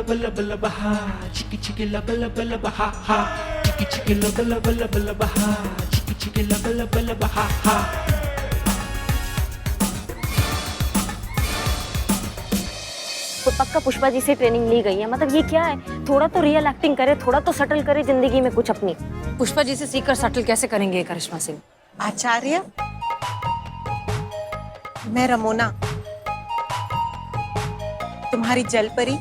bala bala baha, chiki chiki la bala bala baha ha, chiki chiki la bala bala bala baha, chiki chiki la bala bala baha ha. तो पक्का पुष्पा जी से training ली गई है। मतलब ये क्या है, थोड़ा तो रियल एक्टिंग करे, थोड़ा तो सटल करे जिंदगी में कुछ अपनी। पुष्पा जी से सीखकर सटल कैसे करेंगे करिश्मा सिंह? आचार्य, मैं रमोना, तुम्हारी जल परी।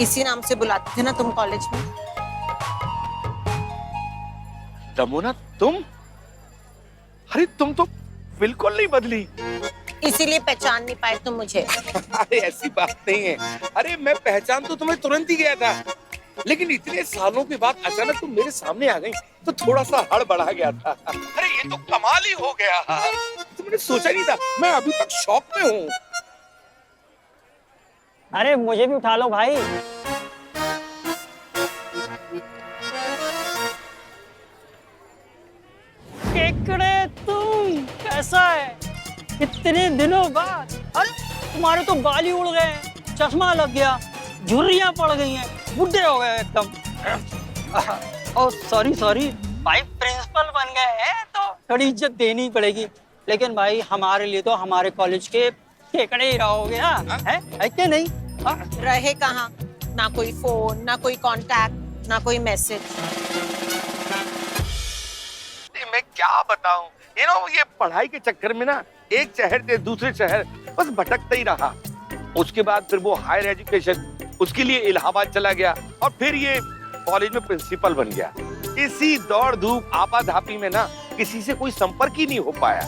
इसी नाम से बुलाते थे ना तुम कॉलेज में? रमोना तुम? अरे तुम तो बिल्कुल नहीं बदली। इसीलिए पहचान नहीं पाए तुम मुझे। अरे ऐसी बात नहीं है। अरे मैं पहचान तो तुम्हें तुरंत ही गया था, लेकिन इतने सालों के बाद अचानक तुम मेरे सामने आ गई तो थोड़ा सा हड़बड़ा गया था। अरे ये तो कमाल ही हो गया। तुमने सोचा नहीं था। मैं अभी तक शॉक में हूँ। अरे मुझे भी उठा लो भाई। केकड़े तुम कैसा है? कितने दिनों बाद। अरे तुम्हारे तो बाल ही उड़ गए, चश्मा लग गया, झुर्रियां पड़ गई हैं, बुढ़े हो गए एकदम। ओ सॉरी सॉरी भाई, प्रिंसिपल बन गए हैं तो थोड़ी इज्जत देनी पड़ेगी। लेकिन भाई हमारे लिए तो हमारे कॉलेज के केकड़े ही रहोगे ना, है क्या नहीं? रहे कहाँ? ना कोई फोन, ना कोई कांटेक्ट, ना कोई मैसेज। मैं क्या बताऊं, ये पढ़ाई के चक्कर में ना एक शहर से दूसरे शहर बस भटकता ही रहा। उसके बाद फिर वो हायर एजुकेशन, उसके लिए इलाहाबाद चला गया और फिर ये कॉलेज में प्रिंसिपल बन गया। इसी दौड़ धूप आपाधापी में ना किसी से कोई संपर्क ही नहीं हो पाया।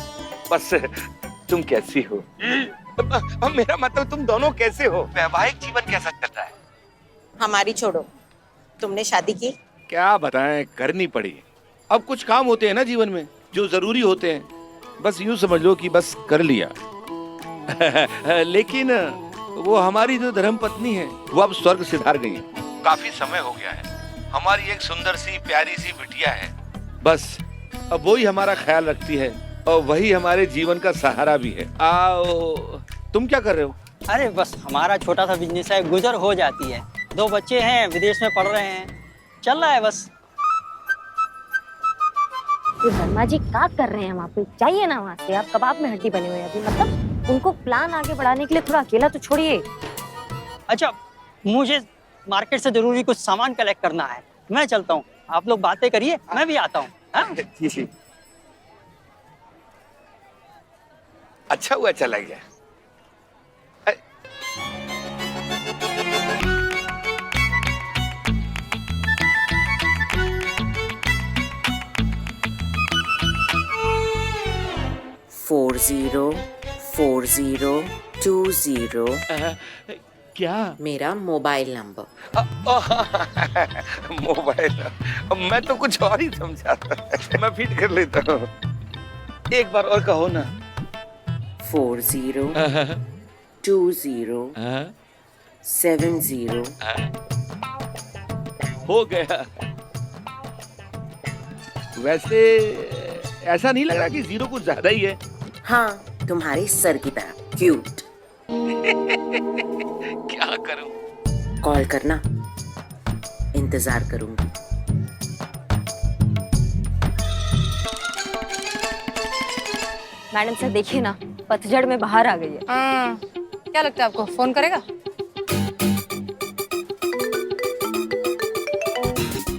बस तुम कैसी हो? मेरा मतलब तुम दोनों कैसे हो? वैवाहिक जीवन कैसा चल रहा है? हमारी छोड़ो, तुमने शादी की? क्या बताएं, करनी पड़ी। अब कुछ काम होते हैं ना जीवन में जो जरूरी होते हैं, बस यूं समझ लो कि बस कर लिया। लेकिन वो हमारी जो धर्म पत्नी है वो अब स्वर्ग सिधार गई है। काफी समय हो गया है। हमारी एक सुंदर सी प्यारी सी बिटिया है, बस अब वही हमारा ख्याल रखती है और वही हमारे जीवन का सहारा भी है। आओ, तुम क्या कर रहे हो? अरे बस हमारा छोटा सा बिजनेस है, गुजर हो जाती है। 2 बच्चे हैं, विदेश में पढ़ रहे हैं, चल रहा है बस। ये वर्मा जी क्या कर रहे हैं वहाँ पे? जाइए ना वहाँ से, आप कबाब में हड्डी बने हुए हैं अभी। मतलब उनको प्लान आगे बढ़ाने के लिए थोड़ा अकेला तो छोड़िए। अच्छा, मुझे मार्केट से जरूरी कुछ सामान कलेक्ट करना है, मैं चलता हूँ। आप लोग बातें करिए, मैं भी आता हूँ। जी। अच्छा हुआ चला गया। फोर 04020 क्या? मेरा मोबाइल नंबर। मोबाइल? मैं तो कुछ और ही समझा था। मैं फिट कर लेता हूँ। एक बार और कहो ना। 402070। हो गया। वैसे ऐसा नहीं लग रहा कि 0 कुछ ज्यादा ही है? हाँ, तुम्हारे सर की तरह क्यूट। क्या करूं? कॉल करना, इंतजार करूंगी। मैडम सर देखिए ना, पतझड़ में बाहर आ गई है। क्या लगता है आपको, फोन करेगा?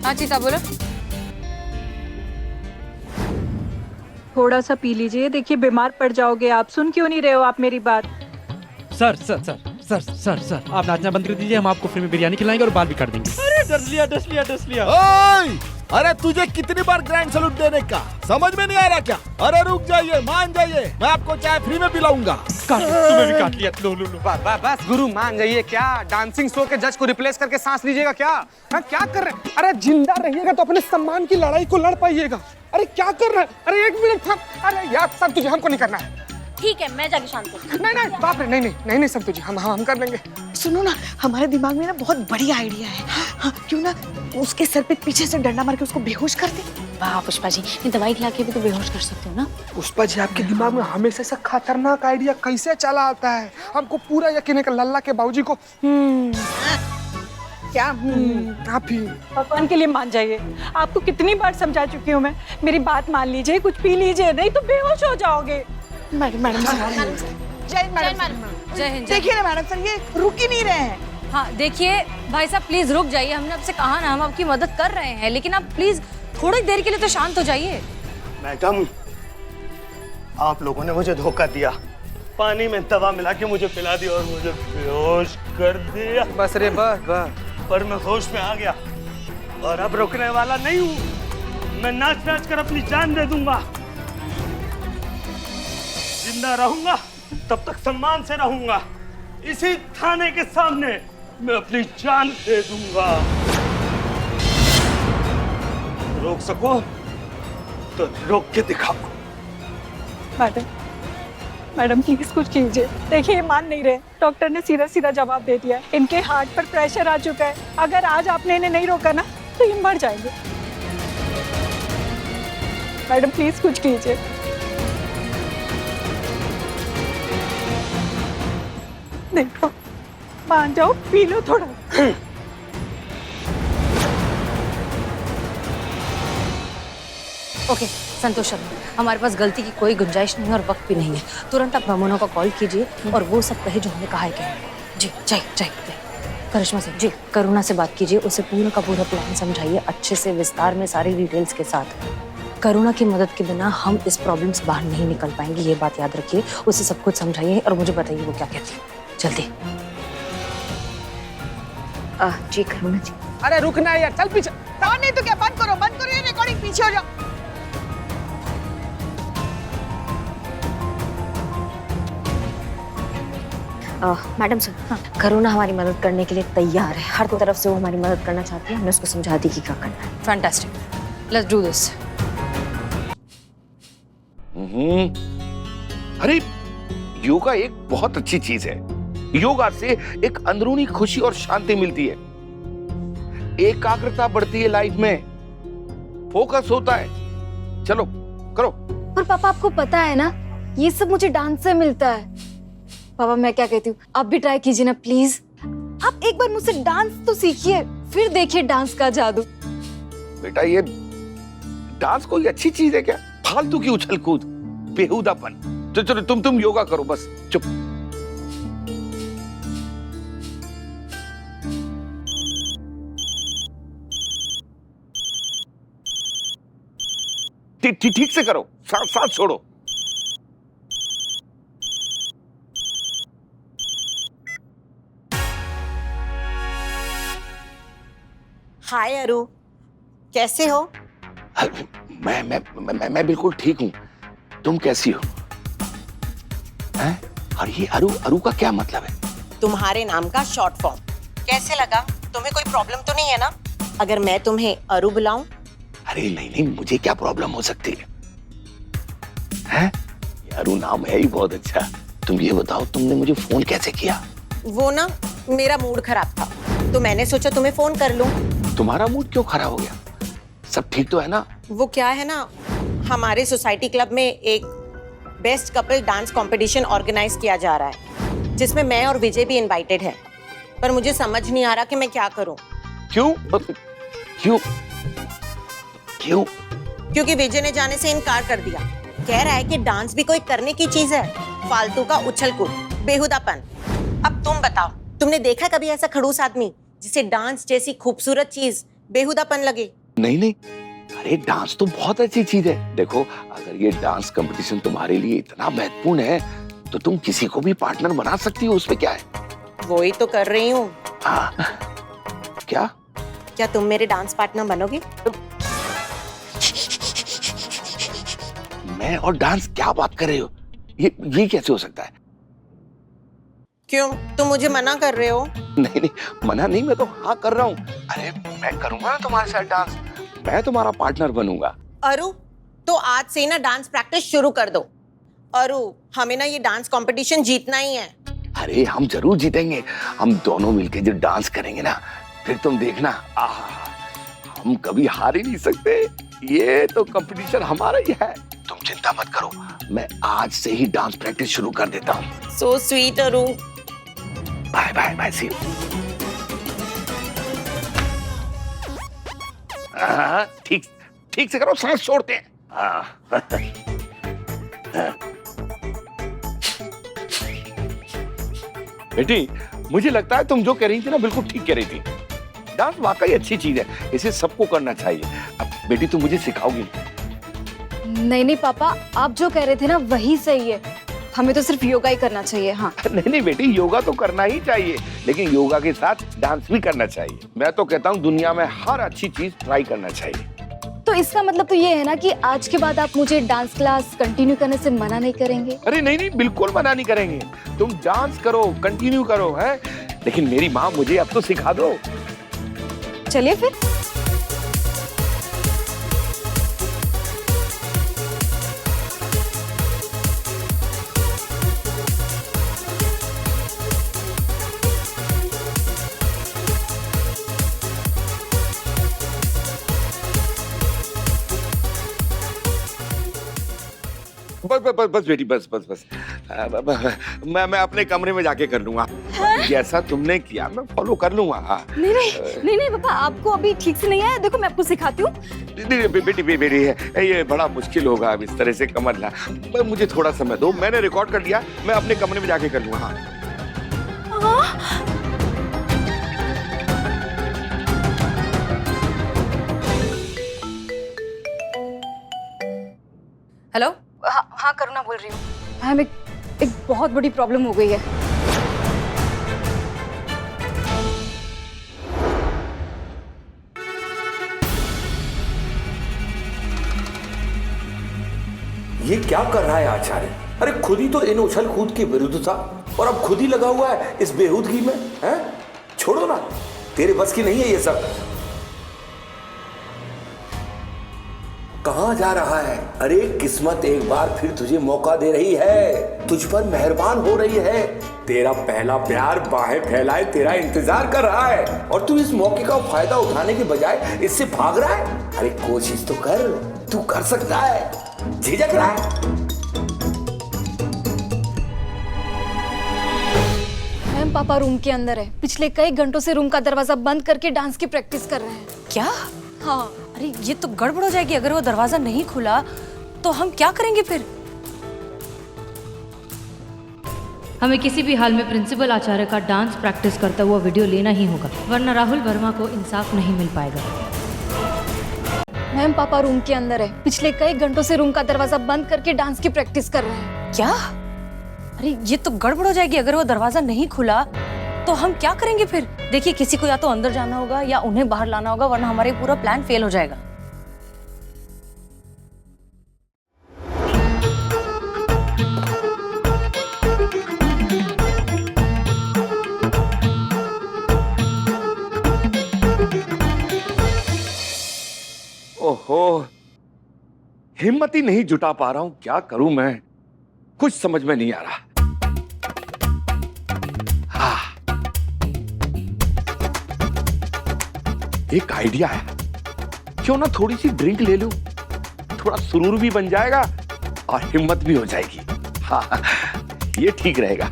हाँ चीता बोलो। थोड़ा सा पी लीजिए, देखिए बीमार पड़ जाओगे आप। सुन क्यों नहीं रहे हो आप मेरी बात? Sir sir sir sir sir sir आप नाचना बंद कर दीजिए, हम आपको फ्री में बिरयानी खिलाएंगे और बाल भी काट देंगे। अरे डस लिया। ओए! अरे तुझे कितनी बार ग्रैंड सैल्यूट देने का, समझ में नहीं आ रहा क्या? अरे रुक जाइए, मान जाइए, मैं आपको चाय फ्री में पिलाऊंगा। तुम्हें भी काट लिया। लो बस गुरु मान जाइए। क्या डांसिंग शो के जज को रिप्लेस करके सांस लीजिएगा क्या? क्या कर रहे हैं? अरे जिंदा रहिएगा तो अपने सम्मान की लड़ाई को लड़ पाइएगा। अरे क्या कर रहे हैं? अरे 1 मिनट था। अरे यार सब तुझे, हमको नहीं करना है। ठीक है, मैं जाके शांत हूँ। नहीं बाप रे, नहीं सब तुझे, हम कर लेंगे। सुनो ना, हमारे दिमाग में ना बहुत बड़ी आइडिया है। हाँ, क्यों ना उसके सर पे पीछे से डंडा मार के उसको बेहोश कर दे। वाह पुष्पा जी, ये दवाई खिला के भी तो बेहोश कर सकते हो ना। पुष्पा जी, आपके दिमाग में हमेशा से खतरनाक आइडिया कैसे चला आता है? हमको पूरा यकीन है कि लल्ला के बाबूजी को क्या आप ही भगवान के लिए मान जाइए। आपको कितनी बार समझा चुकी हूँ मैं, मेरी बात मान लीजिए, कुछ पी लीजिए, नहीं तो बेहोश हो जाओगे। मैडम जय मैडम। जय हिंद। देखिए ना मैडम सर, ये रुक ही नहीं रहे हैं। हाँ देखिए भाई साहब, प्लीज रुक जाइए। हमने आपसे कहा ना, हम आपकी मदद कर रहे हैं, लेकिन आप प्लीज थोड़ी देर के लिए तो शांत हो जाइए। मैडम, आप लोगों ने मुझे धोखा दिया, पानी में दवा मिला के मुझे पिला दी और मुझे बेहोश कर दिया। बस रे बस। पर मैं होश में आ गया और अब रुकने वाला नहीं हूँ। मैं नाच नाच कर अपनी जान दे दूंगा। जिंदा रहूंगा तब तक सम्मान से रहूंगा। इसी थाने के सामने मैं अपनी जान दे दूंगा। रोक सको तो रोक के दिखाओ। मैडम प्लीज कुछ कीजिए। देखिए ये मान नहीं रहे, डॉक्टर ने सीधा सीधा जवाब दे दिया है, इनके हार्ट पर प्रेशर आ चुका है। अगर आज आपने इन्हें नहीं रोका ना तो ये मर जाएंगे। मैडम प्लीज कुछ कीजिए। देखो मान जाओ, पी लो थोड़ा। ओके संतोष शर्मा, हमारे पास गलती की कोई गुंजाइश नहीं है और वक्त भी नहीं है। तुरंत आप रमोना को कॉल कीजिए और वो सब कहे जो हमें कहा है। जी जय करिश्मा सिंह जी, करुणा से बात कीजिए, उसे पूरा का पूरा प्लान समझाइए, अच्छे से विस्तार में सारी डिटेल्स के साथ। करुणा की मदद के बिना हम इस प्रॉब्लम से बाहर नहीं निकल पाएंगे, ये बात याद रखिए। उसे सब कुछ समझाइए और मुझे बताइए वो क्या कहती है। जल्दी। जी करुणा जी। अरे रुकना यार, चल पीछे। नहीं तो क्या, बंद करो ये रिकॉर्डिंग, पीछे हो जाओ। मैडम सर, करुणा हमारी मदद करने के लिए तैयार है। हर तरफ से वो हमारी मदद करना चाहती है। हमने उसको समझा दी कि क्या करना है। Fantastic, let's do this. अरे योगा एक बहुत अच्छी चीज है। योगा से एक अंदरूनी खुशी और शांति मिलती है, एकाग्रता बढ़ती है लाइफ में, फोकस होता है। चलो करो। पर पापा आपको पता है ना, ये सब मुझे डांस से मिलता है। पापा मैं क्या कहती हूँ, आप भी ट्राई कीजिए ना प्लीज। आप एक बार मुझसे डांस तो सीखिए, फिर देखिए डांस का जादू। बेटा ये डांस कोई अच्छी चीज है क्या? फालतू की उछल कूद, बेहुदापन। तो चलो तुम योगा करो, बस चुप। ठीक से करो, साथ छोड़ो। हाय अरु, कैसे हो? मैं बिल्कुल ठीक हूँ। तुम कैसी हो? हैं? और ये अरु का क्या मतलब है? तुम्हारे नाम का शॉर्ट फॉर्म। कैसे लगा? तुम्हें कोई प्रॉब्लम तो नहीं है ना अगर मैं तुम्हें अरु बुलाऊं? अरे नहीं, मुझे क्या प्रॉब्लम हो सकती है? हैं? ये अरु नाम है ही बहुत अच्छा। तुम ये बताओ, तुमने मुझे फोन कैसे किया? वो ना, मेरा मूड खराब था तो मैंने सोचा तुम्हें फोन कर लूं। तुम्हारा मूड क्यों खराब हो गया? सब ठीक तो है ना? वो क्या है ना, हमारे सोसाइटी क्लब में एक best couple dance competition organise किया जा रहा है, जिसमें मैं और विजय भी इनवाइटेड है। पर मुझे समझ नहीं आ रहा कि मैं क्या करूं। क्यों? क्योंकि विजय ने जाने से इनकार कर दिया। कह रहा है कि डांस भी कोई करने की चीज है, फालतू का उछल कूद, बेहुदापन। अब तुम बताओ, तुमने देखा कभी ऐसा खड़ूस आदमी जिसे डांस जैसी खूबसूरत चीज बेहुदापन लगे? नहीं, अरे डांस तो बहुत अच्छी चीज है। देखो, अगर ये डांस कंपटीशन तुम्हारे लिए इतना महत्वपूर्ण है तो तुम किसी को भी पार्टनर बना सकती हो, उसमें क्या है? वही तो कर रही हूँ। हाँ, क्या तुम मेरे डांस पार्टनर बनोगे? मैं और डांस, क्या बात कर रहे हो? ये कैसे हो सकता है? क्यों, तुम मुझे मना कर रहे हो? नहीं, मना नहीं, मैं तो हाँ कर रहा हूँ। अरे मैं करूंगा ना तुम्हारे साथ डांस, मैं तुम्हारा पार्टनर बनूंगा। अरु, तो आज से ना डांस प्रैक्टिस शुरू कर दो। अरु, हमें ना ये डांस कंपटीशन जीतना ही है। अरे हम जरूर जीतेंगे। हम दोनों मिलके जो डांस करेंगे ना, फिर तुम देखना, हम कभी हार ही नहीं सकते। ये तो कंपटीशन हमारा ही है। तुम चिंता मत करो, मैं आज से ही डांस प्रैक्टिस शुरू कर देता हूँ। So sweet Arun. Bye bye bye, see you. ठीक ठीक से करो, सांस छोड़ते हैं। बेटी, मुझे लगता है तुम जो कह रही थी ना, बिल्कुल ठीक कह रही थी। डांस वाकई अच्छी चीज है, इसे सबको करना चाहिए। अब बेटी तुम मुझे सिखाओगी? नहीं नहीं पापा, आप जो कह रहे थे ना वही सही है। हमें तो सिर्फ योगा ही करना चाहिए। हाँ नहीं नहीं बेटी, योगा तो करना ही चाहिए, लेकिन योगा के साथ डांस भी करना चाहिए। मैं तो कहता हूँ दुनिया में हर अच्छी चीज ट्राई करना चाहिए। तो इसका मतलब तो ये है ना कि आज के बाद आप मुझे डांस क्लास कंटिन्यू करने से मना नहीं करेंगे? अरे नहीं नहीं, बिल्कुल मना नहीं करेंगे। तुम डांस करो, कंटिन्यू करो, है, लेकिन मेरी माँ मुझे अब तो सिखा दो। चलिए फिर। बस बस बस बस बेटी, बस बस बस। मैं अपने कमरे में जाके कर लूंगा। जैसा तुमने किया मैं फॉलो कर लूंगा। नहीं नहीं नहीं नहीं पापा, आपको अभी ठीक से नहीं आया। देखो मैं आपको सिखाती हूँ। बेटी बेटी, ये बड़ा मुश्किल होगा अब इस तरह से कमर ला। मुझे थोड़ा समय दो, मैंने रिकॉर्ड कर लिया, मैं अपने कमरे में जाके कर लूंगा। हेलो। हाँ करुणा बोल रही हूँ। हमें एक बहुत बड़ी प्रॉब्लम हो गई है। ये क्या कर रहा है आचार्य? अरे खुद ही तो इन उछल कूद के विरुद्ध था और अब खुद ही लगा हुआ है इस बेहूदगी में, हैं? छोड़ो ना, तेरे बस की नहीं है ये सब। कहाँ जा रहा है? अरे किस्मत एक बार फिर तुझे मौका दे रही है, तुझ पर मेहरबान हो रही है। तेरा पहला प्यार बाहें फैलाए तेरा इंतजार कर रहा है और तू इस मौके का फायदा उठाने के बजाय इससे भाग रहा है। अरे कोशिश तो कर, तू कर सकता है, झिझक रहा है। मैम पापा रूम के अंदर है, पिछले कई घंटों से रूम का दरवाजा बंद करके डांस की प्रैक्टिस कर रहे हैं। क्या? हाँ। अरे ये तो गड़बड़ हो जाएगी। अगर वो दरवाजा नहीं खुला तो हम क्या करेंगे फिर? हमें किसी भी हाल में प्रिंसिपल आचार्य का डांस प्रैक्टिस करता हुआ वीडियो लेना ही होगा, वरना राहुल वर्मा को इंसाफ नहीं मिल पाएगा। मैम पापा रूम के अंदर है, पिछले कई घंटों से रूम का दरवाजा बंद करके डांस की प्रैक्टिस कर रहे हैं। क्या? अरे ये तो गड़बड़ हो जाएगी। अगर वो दरवाजा नहीं खुला तो हम क्या करेंगे फिर? देखिए, किसी को या तो अंदर जाना होगा या उन्हें बाहर लाना होगा, वरना हमारे पूरा प्लान फेल हो जाएगा। ओहो, हिम्मत ही नहीं जुटा पा रहा हूं, क्या करूं मैं, कुछ समझ में नहीं आ रहा। एक आइडिया है, क्यों ना थोड़ी सी ड्रिंक ले लूं, थोड़ा सुरूर भी बन जाएगा और हिम्मत भी हो जाएगी। हाँ, ये ठीक रहेगा।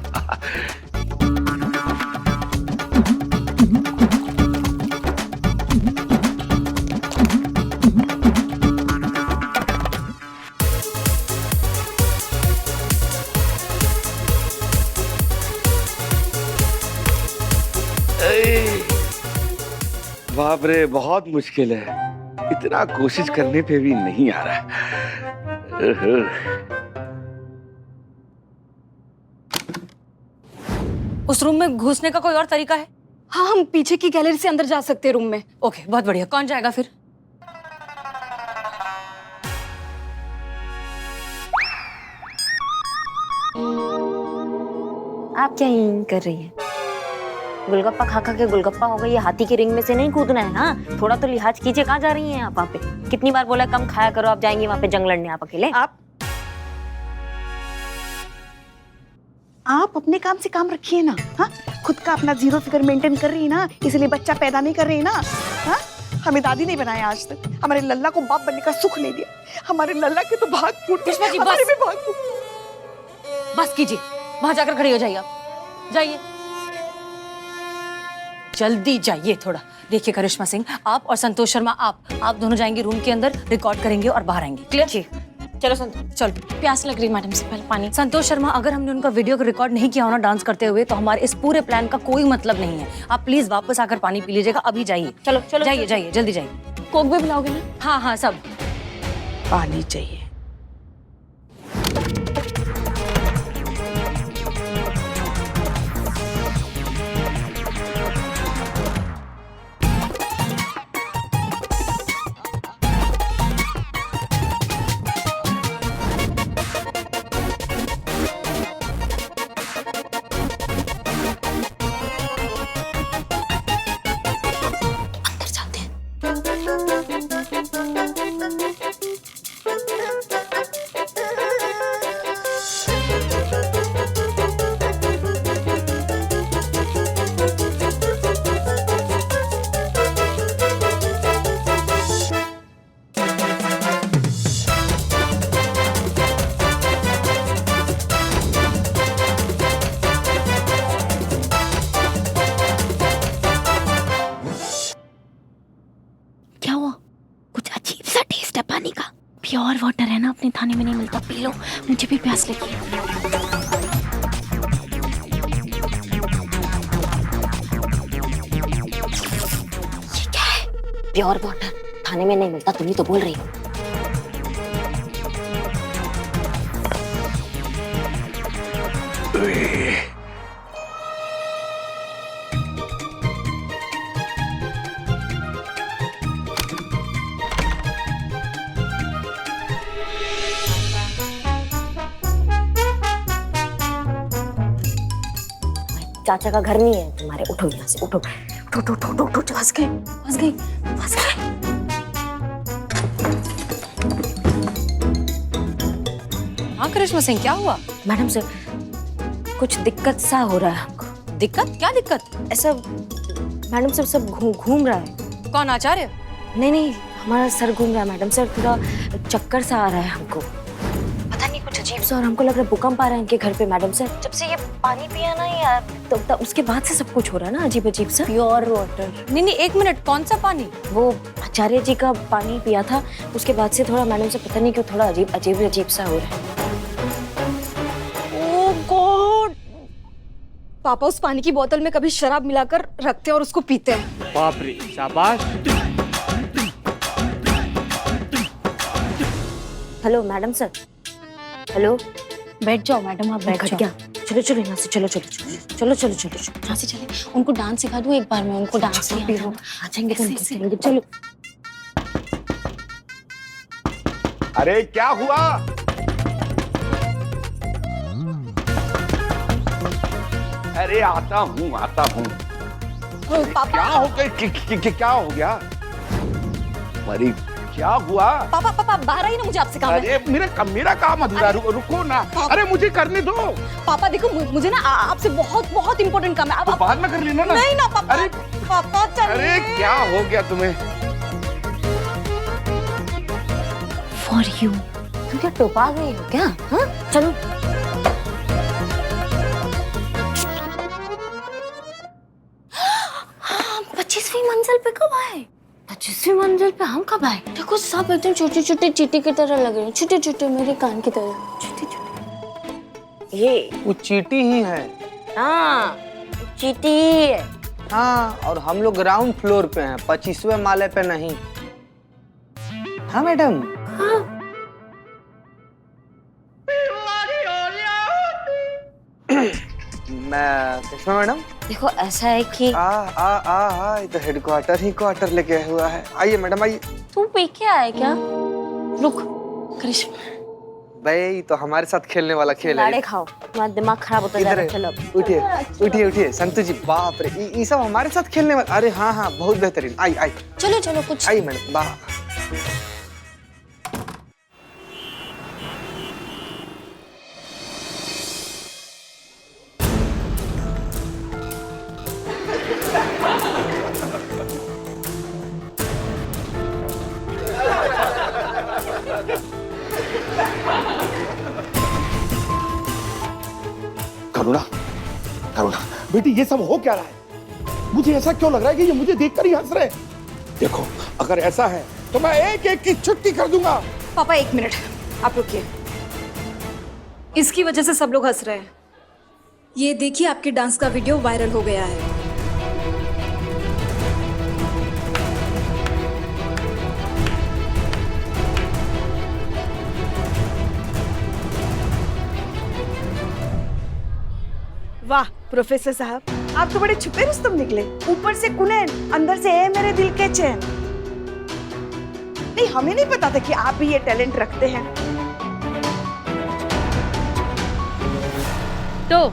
बाप रे, बहुत मुश्किल है, इतना कोशिश करने पे भी नहीं आ रहा। उस रूम में घुसने का कोई और तरीका है? हाँ, हम पीछे की गैलरी से अंदर जा सकते हैं रूम में। ओके, बहुत बढ़िया। कौन जाएगा फिर? आप क्या यहीं कर रही हैं? गोलगप्पा खा खा के गोलगप्पा हो गई है, हाथी के रिंग में से नहीं कूदना है। हाँ, थोड़ा तो लिहाज कीजिए। कहाँ जा रही हैं आप? वहाँ पे कितनी बार बोला कम खाया करो, आप जाएंगी वहाँ पे जंग लड़ने आप अकेले? आप अपने काम से काम रखिए ना। हाँ, खुद का अपना जीरो फिगर मेंटेन कर रही है ना, इसलिए बच्चा पैदा नहीं कर रही है ना। हाँ, हमें दादी नहीं बनाया आज तक, हमारे लल्ला को बाप बनने का सुख नहीं दिया। हमारे लल्ला के तो भाग फूट गए, कृष्णा जी, हमारे बस। भी भाग फूट। बस कीजिए, वहां जाकर खड़े हो जाइए आप, जाइए जल्दी जाइए थोड़ा। देखिए करिश्मा सिंह, आप और संतोष शर्मा, आप दोनों जाएंगे रूम के अंदर, रिकॉर्ड करेंगे और बाहर आएंगे। क्लियर? जी चलो संतोष, चलो। प्यास लग रही मैडम से, पहले पानी। संतोष शर्मा, अगर हमने उनका वीडियो को रिकॉर्ड नहीं किया हो ना डांस करते हुए, तो हमारे इस पूरे प्लान का कोई मतलब नहीं है। आप प्लीज वापस आकर पानी पी लीजिएगा। अभी जाइए, चलो चलो जाइए जाइए, जल्दी जाइए। कोक भी पिलाओगे ना? हाँ हाँ सब। पानी चाहिए। क्या हुआ? कुछ अजीब सा टेस्ट है पानी का। प्योर वाटर है ना, अपने थाने में नहीं मिलता, पी लो, मुझे भी प्यास लगी है। ये क्या है? प्योर वाटर थाने में नहीं मिलता, तुम ही तो बोल रही हो। चाचा का घर नहीं है तुम्हारे, उठो यहाँ से, उठो उठो उठो उठो उठो, उठो। फंस गए फंस गए फंस गए। हाँ करिश्मा सिंह, क्या हुआ? मैडम सर, कुछ दिक्कत सा हो रहा है हमको। दिक्कत? क्या दिक्कत? ऐसा मैडम सर सब घूम रहा है। कौन, आचार्य? नहीं नहीं, हमारा सर घूम रहा है मैडम सर, थोड़ा चक्कर सा आ रहा है हमको, पता नहीं कुछ अजीब सा, और हमको लग रहा है भूकंप आ रहा है इनके घर पे मैडम सर। जब से ये पानी पिया ना यार, तो उसके बाद से सब कुछ हो रहा है ना अजीब अजीब सा। Pure water. नहीं नहीं, एक मिनट, कौन सा पानी? वो आचार्य जी का पानी पिया था, उसके बाद से थोड़ा मैडम से पता नहीं क्यों थोड़ा अजीब सा हो रहा है। ओह गॉड, पापा उस पानी की बोतल में कभी शराब मिलाकर रखते हैं और उसको पीते हैं। बाप रे, शाबाश। Hello madam sir, hello. बैठ जाओ मैडम, आप बैठ जाओ। चलो चलो यहाँ से, चलो चलो चलो चलो चलो चलो चलो यहाँ से चले। उनको डांस सिखा दूँ एक बार मैं, उनको डांस नहीं आ जाएंगे तो उनको सिखाएंगे। चलो। अरे क्या हुआ? अरे आता हूँ। क्या हो गया? क्या हो गया? मरी, क्या हुआ? पापा बाहर आइए ना, मुझे आपसे काम है। अरे मेरा काम अधूरा, रुको ना। अरे मुझे करने दो। पापा देखो, मुझे ना आपसे बहुत इंपॉर्टेंट काम है। तो बाद में कर लेना ना। नहीं ना पापा। अरे पापा चलिए। अरे क्या हो गया तुम्हें? For you. तुम क्या टोपा गई हो क्या? हाँ चलो। हाँ, 25वीं मंजिल पे कब आए? 25वीं मंजिल पे हम कब आए? देखो सब एकदम छोटे छोटे चींटी की तरह लग रहे हैं, छोटे छोटे मेरे कान की तरह, छोटे छोटे। ये वो चींटी ही है। हाँ चींटी ही है। हाँ, और हम लोग ग्राउंड फ्लोर पे हैं, 25वें माले पे नहीं। हाँ मैडम। हाँ। मैं कृष्णा मैडम। देखो ऐसा है कि ये तो हेडक्वार्टर ही क्वार्टर लेके हुआ है। आइए मैडम आइए। तू पी के आया क्या? रुक कृष्ण, भाई तो हमारे साथ खेलने वाला खेल है। लाड़े खाओ, तुम्हारा दिमाग खराब होता जा रहा है। चलो उठिए उठिए उठिए। संतु जी, बाप रे, ये सब हमारे साथ खेलने वाला। अरे हाँ हाँ, बहुत बेहतरीन। आई आई चलो चलो कुछ। आई मैडम, वाह। बेटी ये सब हो क्या रहा है? मुझे ऐसा क्यों लग रहा है कि ये मुझे देखकर ही हंस रहे हैं? देखो अगर ऐसा है तो मैं एक एक की छुट्टी कर दूंगा। पापा 1 मिनट, आप रुकिए। इसकी वजह से सब लोग हंस रहे हैं। ये देखिए आपके डांस का वीडियो वायरल हो गया है। वाह प्रोफेसर साहब, आप तो बड़े छुपे रुस्तम निकले। ऊपर से कुनैन, अंदर से ए मेरे दिल के चैन। नहीं, हमें नहीं पता था कि आप भी ये टैलेंट रखते हैं। तो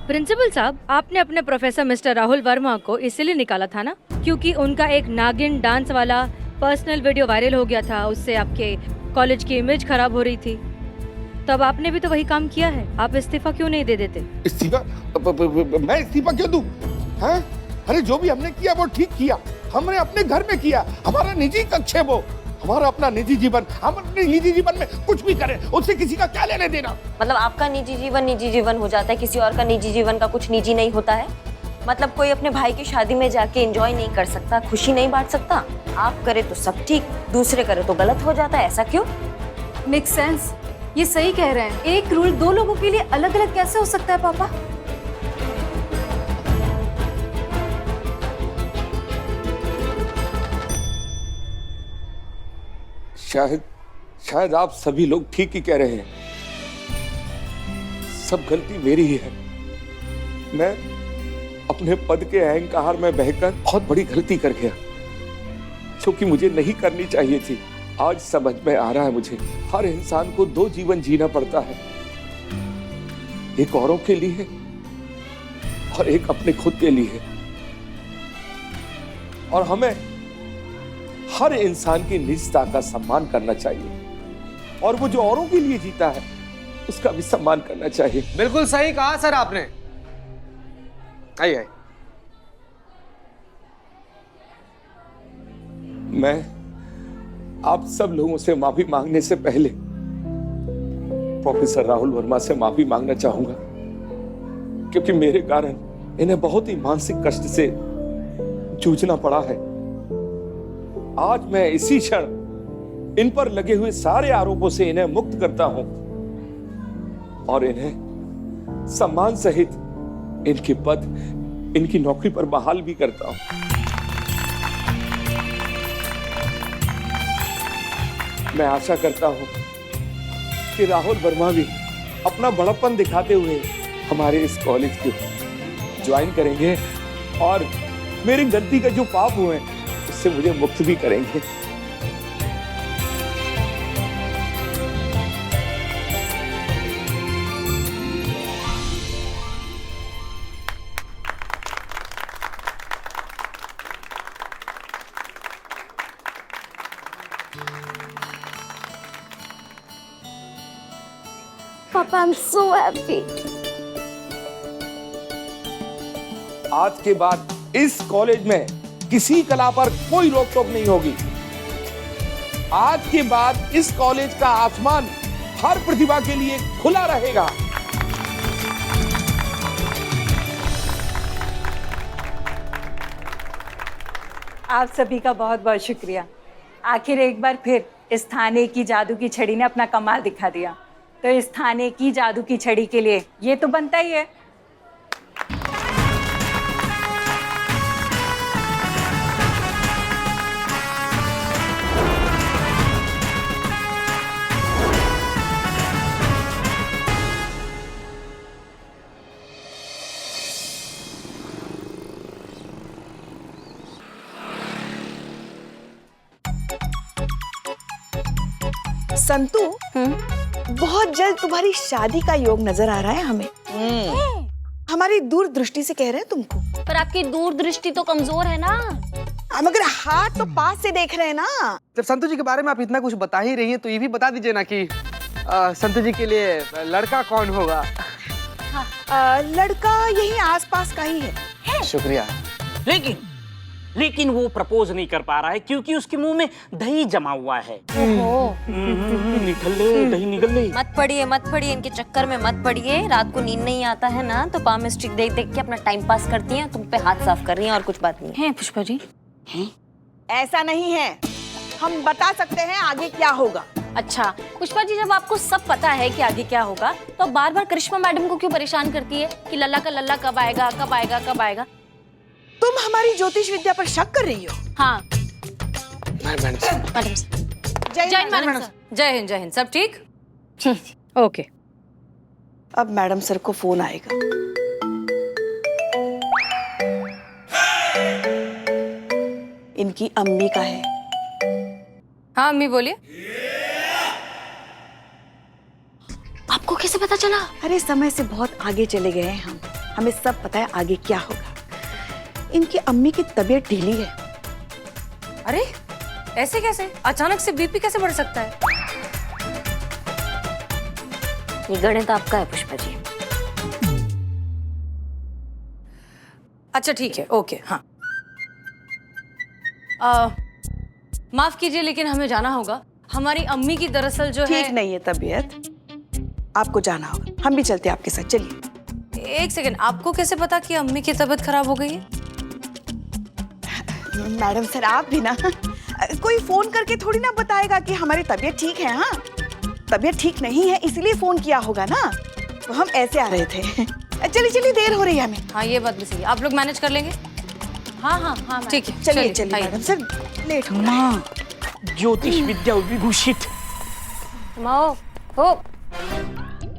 प्रिंसिपल साहब, आपने अपने प्रोफेसर मिस्टर राहुल वर्मा को इसीलिए निकाला था ना, क्योंकि उनका एक नागिन डांस वाला पर्सनल वीडियो वायरल हो गया था, उससे आपके कॉलेज की इमेज खराब हो रही थी। तब आपने भी तो वही काम किया है, आप इस्तीफा क्यों नहीं दे देते? इस्तीफा? मैं इस्तीफा क्यों दूं? हैं? अरे जो भी हमने किया वो ठीक किया। हमने अपने घर में किया, हमारा निजी कक्ष है वो, हमारा अपना निजी जीवन। हम अपने निजी जीवन में कुछ भी करें, उससे किसी का क्या लेने देना? मतलब आपका निजी जीवन हो जाता है, किसी और का निजी जीवन का कुछ निजी नहीं होता है? मतलब कोई अपने भाई की शादी में जाके एंजॉय नहीं कर सकता, खुशी नहीं बांट सकता? आप करे तो सब ठीक, दूसरे करे तो गलत हो जाता है, ऐसा क्यों? मेक सेंस, ये सही कह रहे हैं। एक रूल 2 लोगों के लिए अलग अलग कैसे हो सकता है पापा? शायद आप सभी लोग ठीक ही कह रहे हैं। सब गलती मेरी ही है। मैं अपने पद के अहंकार में बहकर बहुत बड़ी गलती कर गया, जो कि मुझे नहीं करनी चाहिए थी। आज समझ में आ रहा है मुझे, हर इंसान को 2 जीवन जीना पड़ता है, एक औरों के लिए और एक अपने खुद के लिए। और हमें हर इंसान की निजता का सम्मान करना चाहिए, और वो जो औरों के लिए जीता है उसका भी सम्मान करना चाहिए। बिल्कुल सही कहा सर आपने। आइए। मैं आप सब लोगों से माफी मांगने से पहले प्रोफेसर राहुल वर्मा से माफी मांगना चाहूंगा, क्योंकि मेरे कारण इन्हें बहुत ही मानसिक कष्ट से जूझना पड़ा है। आज मैं इसी क्षण इन पर लगे हुए सारे आरोपों से इन्हें मुक्त करता हूं और इन्हें सम्मान सहित इनके पद, इनकी नौकरी पर बहाल भी करता हूं। मैं आशा करता हूं कि राहुल वर्मा भी अपना बड़प्पन दिखाते हुए हमारे इस कॉलेज को ज्वाइन करेंगे और मेरी गलती का जो पाप हुए हैं उससे मुझे मुक्त भी करेंगे। पापा, आई एम सो हैप्पी। आज के बाद इस कॉलेज में किसी कला पर कोई रोक टोक नहीं होगी। आज के बाद इस कॉलेज का आसमान हर प्रतिभा के लिए खुला रहेगा। आप सभी का बहुत बहुत शुक्रिया। आखिर एक बार फिर इस थाने की जादू की छड़ी ने अपना कमाल दिखा दिया। तो इस थाने की जादू की छड़ी के लिए ये तो बनता ही है। संतू, बहुत जल्द तुम्हारी शादी का योग नजर आ रहा है हमें। हमारी दूरदृष्टि से कह रहे हैं तुमको। पर आपकी दूरदृष्टि तो कमजोर है ना। हम अगर हाथ तो पास से देख रहे हैं ना। जब संतू जी के बारे में आप इतना कुछ बता ही रही हैं तो ये भी बता दीजिए ना कि संतू जी के लिए लड़का कौन होगा? लड़का यही आसपास का ही है। शुक्रिया। लेकिन लेकिन वो प्रपोज नहीं कर पा रहा है क्योंकि उसके मुंह में दही जमा हुआ है। निकल ले, दही निकल ले। मत पड़िए इनके चक्कर में मत पड़िए। रात को नींद नहीं आता है ना तो पाम स्टिक देख देख के अपना टाइम पास करती हैं, तुम पे हाथ साफ कर रही हैं और कुछ बात नहीं है। पुष्पा जी ऐसा नहीं है, हम बता सकते हैं आगे क्या होगा। अच्छा पुष्पा जी, जब आपको सब पता है कि आगे क्या होगा तो बार बार करिश्मा मैडम को क्यों परेशान करती है कि लल्ला का लल्ला कब आएगा कब आएगा कब आएगा? तुम हमारी ज्योतिष विद्या पर शक कर रही हो? हाँ मैडम जय हिंद मैडम सर। जय हिंद, सब ठीक? ओके। अब मैडम सर को फोन आएगा। इनकी अम्मी का है। हाँ अम्मी बोलिए। आपको कैसे पता चला? अरे समय से बहुत आगे चले गए हैं हम, हमें सब पता है आगे क्या होगा। इनकी अम्मी की तबीयत ढीली है। अरे ऐसे कैसे? अचानक से बीपी कैसे बढ़ सकता है? ये गणित आपका है पुष्पा जी। अच्छा ठीक है, ओके। हाँ माफ कीजिए लेकिन हमें जाना होगा। हमारी अम्मी की दरअसल जो है ठीक नहीं है तबीयत, आपको जाना होगा। हम भी चलते हैं आपके साथ, चलिए। एक सेकंड, आपको कैसे पता कि अम्मी की तबीयत खराब हो गई है? मैडम सर आप भी ना, कोई फोन करके थोड़ी ना बताएगा कि हमारी तबीयत ठीक है। हाँ तबीयत ठीक नहीं है इसीलिए फोन किया होगा ना, तो हम ऐसे आ रहे थे। चलिए देर हो रही है हमें। हाँ ये बात भी सही है, आप लोग मैनेज कर लेंगे? हाँ ठीक है, चलिए मैडम सर, लेट हो रहा है। ज्योतिष विद्या विभूषित। माओ हो,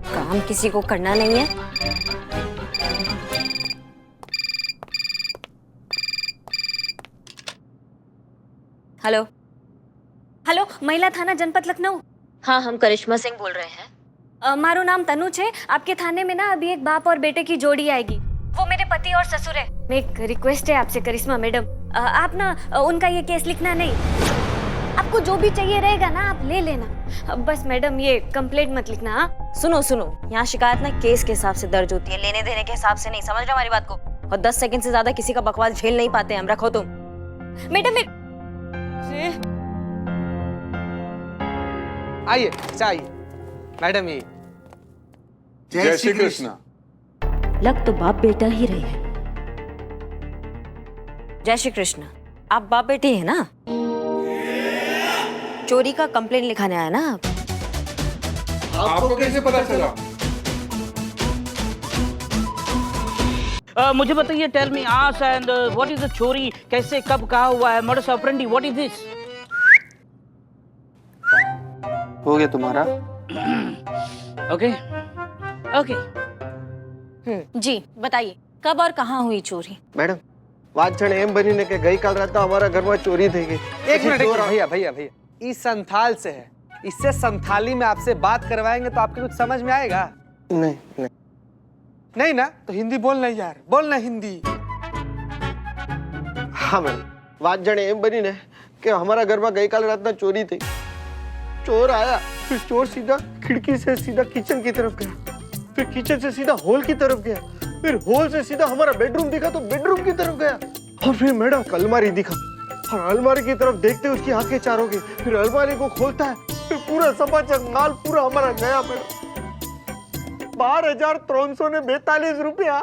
काम किसी को करना नहीं है। हेलो महिला थाना जनपद लखनऊ। हाँ हम करिश्मा सिंह बोल रहे हैं। मारो नाम तनुज है। आपके थाने में ना अभी एक बाप और बेटे की जोड़ी आएगी, वो मेरे पति और ससुर है। मैं एक रिक्वेस्ट है आपसे करिश्मा मैडम, आप ना उनका ये केस लिखना नहीं। आपको जो भी चाहिए रहेगा ना आप ले लेना, बस मैडम ये कंप्लेंट मत लिखना। हाँ सुनो, यहाँ शिकायत ना केस के हिसाब से दर्ज होती है, लेने देने के हिसाब से नहीं। समझ रहे हो हमारी बात को? और 10 सेकंड से ज्यादा किसी का बकवास झेल नहीं पाते हम। रखो तुम मैडम। आइए चाहिए मैडम। ये जय श्री कृष्ण। लग तो बाप बेटा ही रहे हैं। जय श्री कृष्ण। आप बाप बेटे हैं ना? चोरी का कंप्लेंट लिखाने आया ना आप? आपको कैसे पता चला? मुझे बताइए, tell me as and what is the चोरी, कैसे कब कहा हुआ है, modus operandi, what is this? हो गया तुम्हारा? ओके। जी बताइए कब और कहाँ हुई चोरी? मैडम बात जन एम बनी ने के गई काल रात हमारा घर में चोरी थी गई। एक मिनट भैया इस संथाल से है, इससे संथाली में आपसे बात करवाएंगे तो आपको कुछ समझ में आएगा? नहीं ना, तो हिंदी बोलना यार, बोलना हिंदी। हाँ मैडम बात जन एम बनी ने कि हमारा घर में गई काल रात ना चोरी थी। चोर आया, फिर चोर सीधा खिड़की से सीधा किचन की तरफ गया, फिर किचन से सीधा हॉल की तरफ गया, फिर हॉल से सीधा हमारा बेडरूम दिखा तो बेडरूम की तरफ गया, और फिर मैडम अलमारी दिखा, और अलमारी की तरफ देखते उसकी आंखें चारों की, फिर अलमारी को खोलता है, फिर पूरा समाचार माल पूरा हमारा गया मैडम। 12,342 रुपया।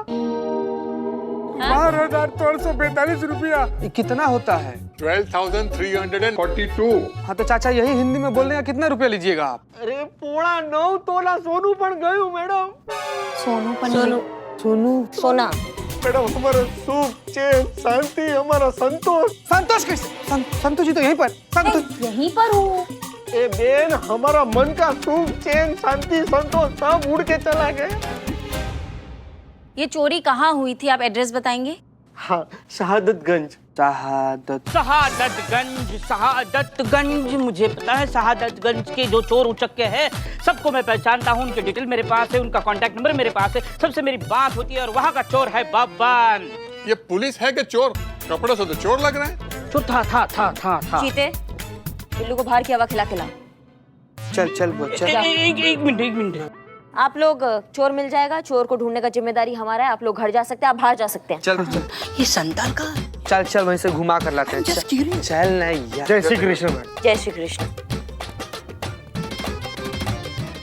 12,342 रुपया कितना होता है? 12,342। हाँ तो चाचा यही हिंदी में बोलने का कितना रुपया लीजिएगा आप? अरे 9.25 तोला सोनू पण गयो मैडम। सोना मैडम हमारा सुख चैन शांति हमारा संतोष। संतोष कैसे? संतोष जी तो यहीं पर। संतोष यहीं पर हूँ। ए बेन हमारा मन का सुख चैन शांति संतोष सब उड़ के चला गया। ये चोरी कहाँ हुई थी, आप एड्रेस बताएंगे? हाँ शहादतगंज। शहादतगंज मुझे पता है। शहादतगंज के जो चोर उचक्के हैं सबको मैं पहचानता हूँ, उनके डिटेल मेरे पास है, उनका कांटेक्ट नंबर मेरे पास है, सबसे मेरी बात होती है। और वहाँ का चोर है बब्बन। ये पुलिस है कि चोर? कपड़े से तो चोर लग रहा है। चोर था। चीते बिल्लू को बाहर की हवा खिला। चल एक मिनट। आप लोग चोर मिल जाएगा, चोर को ढूंढने का जिम्मेदारी हमारा है। आप लोग घर जा सकते हैं, आप बाहर जा सकते हैं। चल। ये संताल का चल चल वहीं से घुमा कर लाते हैं। चल नहीं यार। जय श्री कृष्ण मैडम। जय श्री कृष्ण।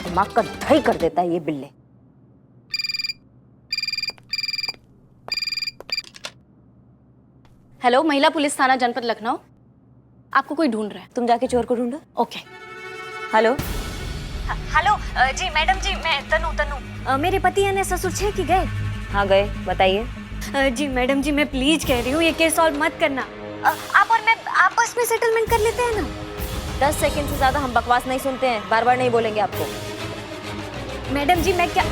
दिमाग का दही कर देता है ये बिल्ले। हेलो, महिला पुलिस थाना जनपद लखनऊ। आपको कोई ढूंढ रहा है। तुम जाके चोर को ढूंढो। ओके। हेलो हेलो जी मैडम जी, मैं तनु। मेरे पति यानी ससुर छे कि गए? हाँ गए, बताइए। जी मैडम जी, मैं प्लीज कह रही हूँ ये केस सॉल्व मत करना। आप और मैं आपस में सेटलमेंट कर लेते हैं ना। 10 सेकंड से ज्यादा हम बकवास नहीं सुनते हैं, बार बार नहीं बोलेंगे आपको। मैडम जी मैं क्या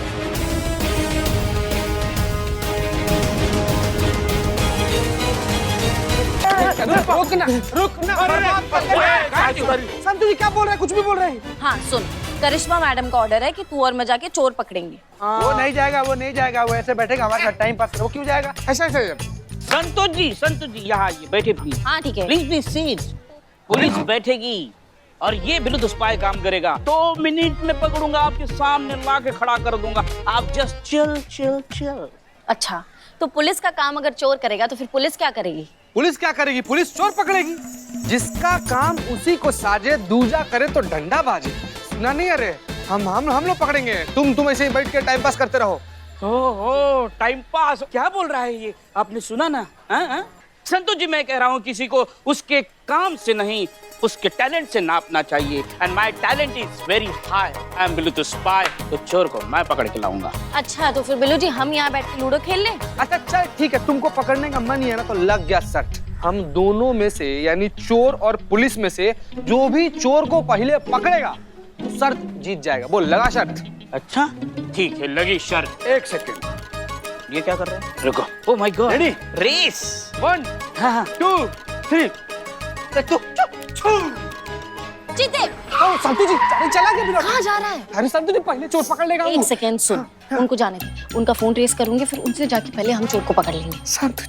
रुकना संतु जी क्या बोल रहे हैं? कुछ भी बोल रहे हैं। हाँ सुन, करिश्मा मैडम का ऑर्डर है कि तू और मैं जाके चोर पकड़ेंगे। वो नहीं जाएगा, वो नहीं जाएगा, वो ऐसे बैठेगा हमारे साथ टाइम पास। वो क्यों जाएगा? ऐसा ऐसे संतोष जी यहाँ आइए, बैठे प्लीज। हाँ ठीक है। Please seat. पुलिस बैठेगी और ये विरुद्ध स्पाई काम करेगा। 2 मिनट में पकड़ूंगा, आपके सामने ला के खड़ा कर दूंगा। आप जस्ट चिल। अच्छा, तो पुलिस का काम अगर चोर करेगा तो फिर पुलिस क्या करेगी? पुलिस क्या करेगी? पुलिस चोर पकड़ेगी। जिसका काम उसी को साजे, दूजा करे तो डंडा बाजे। सुना नहीं? अरे हम लोग पकड़ेंगे। तुम ऐसे ही बैठ के टाइम पास करते रहो। ओहो, टाइम पास क्या बोल रहा है ये? आपने सुना ना? संतोष जी, मैं कह रहा हूँ किसी को उसके काम से नहीं, उसके टैलेंट से नापना चाहिए। And my talent is very high. I am Billu to spy. तो चोर को मैं पकड़ के लाऊंगा। अच्छा, तो फिर बिल्लू जी हम यहाँ बैठ के लूडो खेल लें? अच्छा चल ठीक है, तुमको पकड़ने का मन ही है ना, तो लग गया शर्त। हम दोनों में से यानी चोर और पुलिस में से जो भी चोर को पहले पकड़ेगा तो शर्त जीत जाएगा। बोल, लगा शर्त? अच्छा ठीक है, लगी शर्त। 1 सेकंड। ये क्या कर रहे हैं? रुको। Oh my god. Ready? Race. 1 2 3। जीते। संतु जी चला गया। कहाँ जा रहा है? अरे संतु जी पहले चोर पकड़ लेगा। 1 सेकेंड सुन, उनको जाने दे। उनका फोन ट्रेस करूंगी, फिर उनसे जाके पहले हम चोर को पकड़ लेंगे। संतु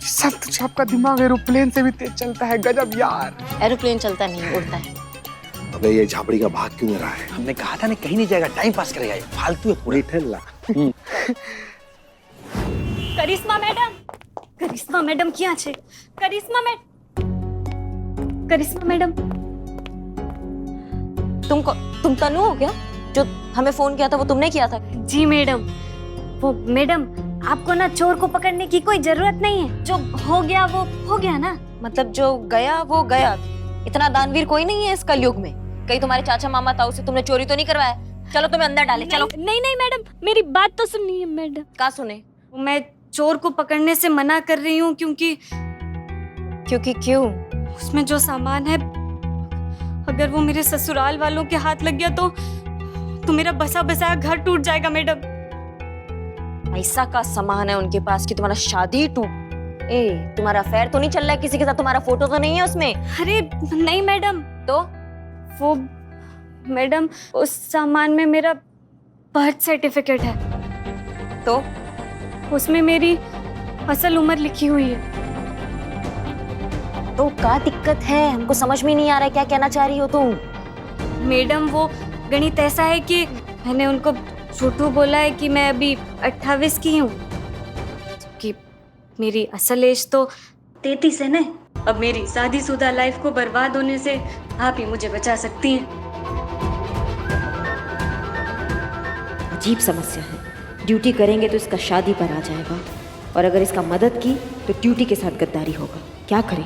जी आपका दिमाग एरोप्लेन से भी तेज चलता है। गजब यार। एरोप्लेन चलता नहीं, उड़ता है। अबे ये झापड़ी का भाग क्यों रहा है? हमने कहा था ना कहीं नहीं जाएगा, टाइम पास करेगा ये। फालतू है पूरी ठेला। करिश्मा मैडम क्या छे? करिश्मा मैडम तुम तनु हो क्या? जो हमें फोन किया था वो तुमने किया था? जी मैडम। वो मैडम, आपको ना चोर को पकड़ने की कोई जरूरत नहीं है। जो हो गया वो हो गया ना। मतलब जो गया वो गया। इतना दानवीर कोई नहीं है इस कलयुग में। कहीं तुम्हारे चाचा मामा ताऊ से तुमने चोरी तो नहीं करवाया? चलो तुम्हें अंदर डाले। चलो। नहीं मैडम, मेरी बात तो सुनिए मैडम। क्या सुने? मैं चोर को पकड़ने से मना कर रही हूँ क्योंकि क्यों? उसमें जो सामान है, अगर वो मेरे ससुराल वालों के हाथ लग गया तो मेरा बसा बसाया घर टूट जाएगा मैडम। ऐसा का सामान है उनके पास कि तुम्हारा शादी टूट। तुम्हारा अफेयर तो नहीं चल रहा है किसी के साथ? तुम्हारा फोटो तो नहीं है उसमें? अरे नहीं मैडम। तो वो मैडम, उस सामान में मेरा बर्थ सर्टिफिकेट है। तो उसमें मेरी असल उम्र लिखी हुई है। तो क्या दिक्कत है? हमको समझ में नहीं आ रहा है क्या कहना चाह रही हो तुम। मैडम, वो गणित ऐसा है कि मैंने उनको झूठू बोला है कि मैं अभी 28 की हूँ, कि मेरी असल एज तो 33 है ना। अब मेरी शादीशुदा लाइफ को बर्बाद होने से आप ही मुझे बचा सकती हैं। अजीब समस्या है। ड्यूटी करेंगे तो इसका शादी पर आ जाएगा, और अगर इसका मदद की तो ड्यूटी के साथ गद्दारी होगा। क्या करें?